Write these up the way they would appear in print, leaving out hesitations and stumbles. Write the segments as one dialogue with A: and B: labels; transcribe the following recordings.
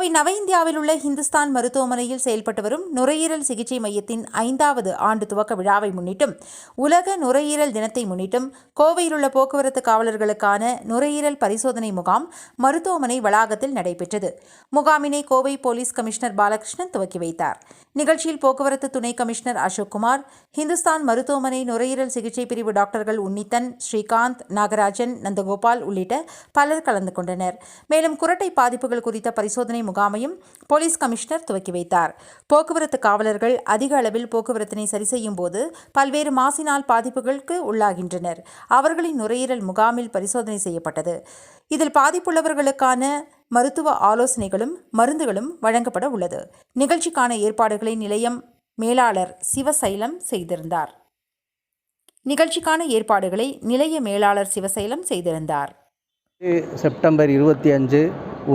A: கோவை நவ இந்தியாவில் உள்ள ஹிந்துஸ்தான் மருத்துவமனையில் செயல்பட்டு வரும் நுரையீரல் சிகிச்சை மையத்தின் 5வது ஆண்டு துவக்க விழாவை முன்னிட்டும் உலக நுரையீரல் தினத்தை முன்னிட்டும் கோவையில் உள்ள போக்குவரத்து காவலர்களுக்கான நுரையீரல் பரிசோதனை முகாம் மருத்துவமனை வளாகத்தில் நடைபெற்றது. முகாமினை கோவை போலீஸ் கமிஷனர் பாலகிருஷ்ணன் துவக்கி வைத்தார். நிகழ்ச்சியில் போக்குவரத்து துணை கமிஷனர் அசோக்குமார், ஹிந்துஸ்தான் மருத்துவமனை நுரையீரல் சிகிச்சை பிரிவு டாக்டர்கள் உன்னித்தன், ஸ்ரீகாந்த், நாகராஜன், நந்தகோபால் உள்ளிட்ட பலர் கலந்து கொண்டனர். மேலும் குரட்டை பாதிப்புகள் குறித்த பரிசோதனை முகாமையும் போலீஸ் கமிஷனர் துவக்கி வைத்தார். போக்குவரத்து காவலர்கள் அதிக அளவில் போக்குவரத்தினை சரி செய்யும் போது பல்வேறு மாசினால் பாதிப்புகளுக்கு உள்ளாகின்றனர். அவர்களின் நுரையீரல் முகாமில் பரிசோதனை செய்யப்பட்டது. இதில் பாதிப்புள்ளவர்களுக்கான மருத்துவ ஆலோசனைகளும் மருந்துகளும் வழங்கப்பட உள்ளது. நிகழ்ச்சிக்கான ஏற்பாடுகளை நிலையம் மேலாளர் சிவசைலம் செய்திருந்தார்.
B: செப்டம்பர் 25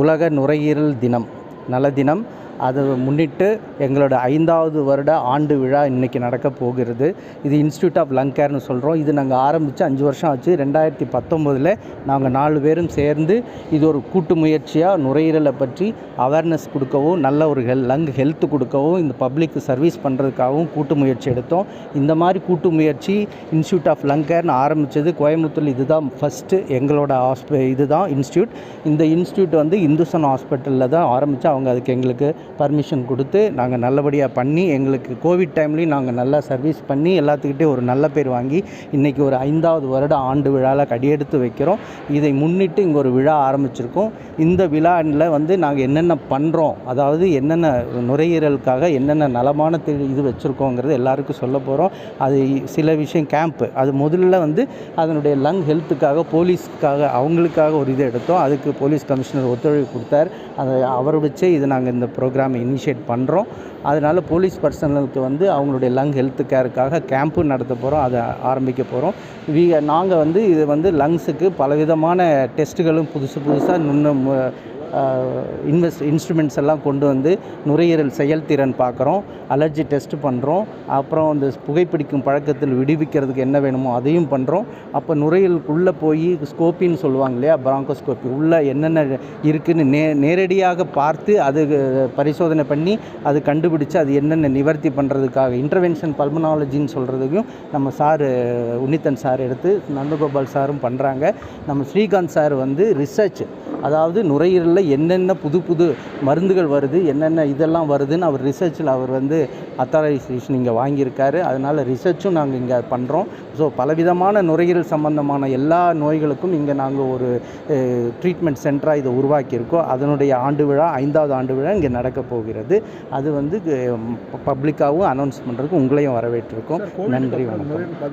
B: உலக நுரையீரல் தினம், நல தினம். அதை முன்னிட்டு எங்களோட 5வது வருட ஆண்டு விழா இன்றைக்கி நடக்க போகிறது. இது இன்ஸ்டியூட் ஆஃப் லங் கேர்னு சொல்கிறோம். இது நாங்கள் ஆரம்பித்து 5 வருஷம் ஆச்சு. 2019 நாங்கள் 4 பேரும் சேர்ந்து இது ஒரு கூட்டு முயற்சியாக நுரையீரலை பற்றி அவேர்னஸ் கொடுக்கவும், நல்ல ஒரு லங் ஹெல்த் கொடுக்கவும், இந்த பப்ளிக்கு சர்வீஸ் பண்ணுறதுக்காகவும் கூட்டு முயற்சி எடுத்தோம். இந்த மாதிரி கூட்டு முயற்சி இன்ஸ்டியூட் ஆஃப் லங் கேர்னு ஆரம்பித்தது கோயம்புத்தூர். இதுதான் ஃபஸ்ட்டு எங்களோட இதுதான் இன்ஸ்டியூட். இந்த இன்ஸ்டியூட் வந்து இந்துஸ்தான் ஹாஸ்பிட்டலில் தான் ஆரம்பித்து அவங்க அதுக்கு எங்களுக்கு பர்மிஷன் கொடுத்து நாங்கள் நல்லபடியாக பண்ணி, எங்களுக்கு கோவிட் டைம்லேயும் நாங்கள் நல்லா சர்வீஸ் பண்ணி எல்லாத்துக்கிட்டே ஒரு நல்ல பேர் வாங்கி இன்றைக்கி ஒரு 5வது வருட ஆண்டு விழாவில் கடியெடுத்து வைக்கிறோம். இதை முன்னிட்டு இங்கே ஒரு விழா ஆரம்பிச்சிருக்கோம். இந்த விழாவில் வந்து நாங்கள் என்னென்ன பண்ணுறோம், அதாவது என்னென்ன நுரையீரலுக்காக என்னென்ன நலமான இது வச்சுருக்கோங்கிறது எல்லாருக்கும் சொல்ல போகிறோம். அது சில விஷயம் கேம்ப்பு, அது முதல்ல வந்து அதனுடைய லங் ஹெல்த்துக்காக போலீஸ்க்காக அவங்களுக்காக ஒரு இது எடுத்தோம். அதுக்கு போலீஸ் கமிஷனர் ஒத்துழைப்பு கொடுத்தார். அதை அவர் வச்சே இது நாங்கள் இந்த ப்ரோக்ராமை இனிஷியேட் பண்ணுறோம். அதனால் போலீஸ் பர்சனலுக்கு வந்து அவங்களுடைய லங் ஹெல்த் கேருக்காக கேம்ப்பு நடத்த போகிறோம். அதை ஆரம்பிக்க போகிறோம். நாங்கள் வந்து இது வந்து லங்ஸுக்கு பலவிதமான டெஸ்ட்டுகளும் புதுசாக இன்ஸ்ட்ருமெண்ட்ஸ் எல்லாம் கொண்டு வந்து நுரையீரல் செயல்திறன் பார்க்குறோம், அலர்ஜி டெஸ்ட் பண்ணுறோம். அப்புறம் இந்த புகைப்பிடிக்கும் பழக்கத்தில் விடுவிக்கிறதுக்கு என்ன வேணுமோ அதையும் பண்ணுறோம். அப்போ நுரையீரலுக்குள்ளே போய் ஸ்கோப்பின்னு சொல்லுவாங்க இல்லையா, பிராங்கோஸ்கோப்பி, உள்ளே என்னென்ன இருக்குதுன்னு நேரடியாக பார்த்து அது பரிசோதனை பண்ணி அது கண்டுபிடிச்சு அது என்னென்ன நிவர்த்தி பண்ணுறதுக்காக இன்டர்வென்ஷன் பல்மனாலஜின்னு சொல்கிறதுக்கும் நம்ம சார் உன்னித்தன் சார் எடுத்து நந்தகோபால் சாரும் பண்ணுறாங்க. நம்ம ஸ்ரீகாந்த் சார் வந்து ரிசர்ச், அதாவது நுரையீரலில் என்னென்ன புது மருந்துகள் வருது, என்னென்ன இதெல்லாம் வருதுன்னு அவர் ரிசர்ச்சில் அவர் வந்து அத்தாரைசேஷன் இங்கே வாங்கியிருக்காரு. அதனால் ரிசர்ச்சும் நாங்கள் இங்கே பண்ணுறோம். ஸோ பலவிதமான நுரையீரல் சம்பந்தமான எல்லா நோய்களுக்கும் இங்கே நாங்கள் ஒரு ட்ரீட்மெண்ட் சென்டராக இதை உருவாக்கியிருக்கோம். அதனுடைய ஆண்டு விழா 5வது ஆண்டு விழா இங்கே நடக்க போகிறது. அது வந்து பப்ளிக்காகவும் அனௌன்ஸ் பண்ணுறதுக்கு உங்களையும் வரவேற்றிருக்கோம். நன்றி, வணக்கம்.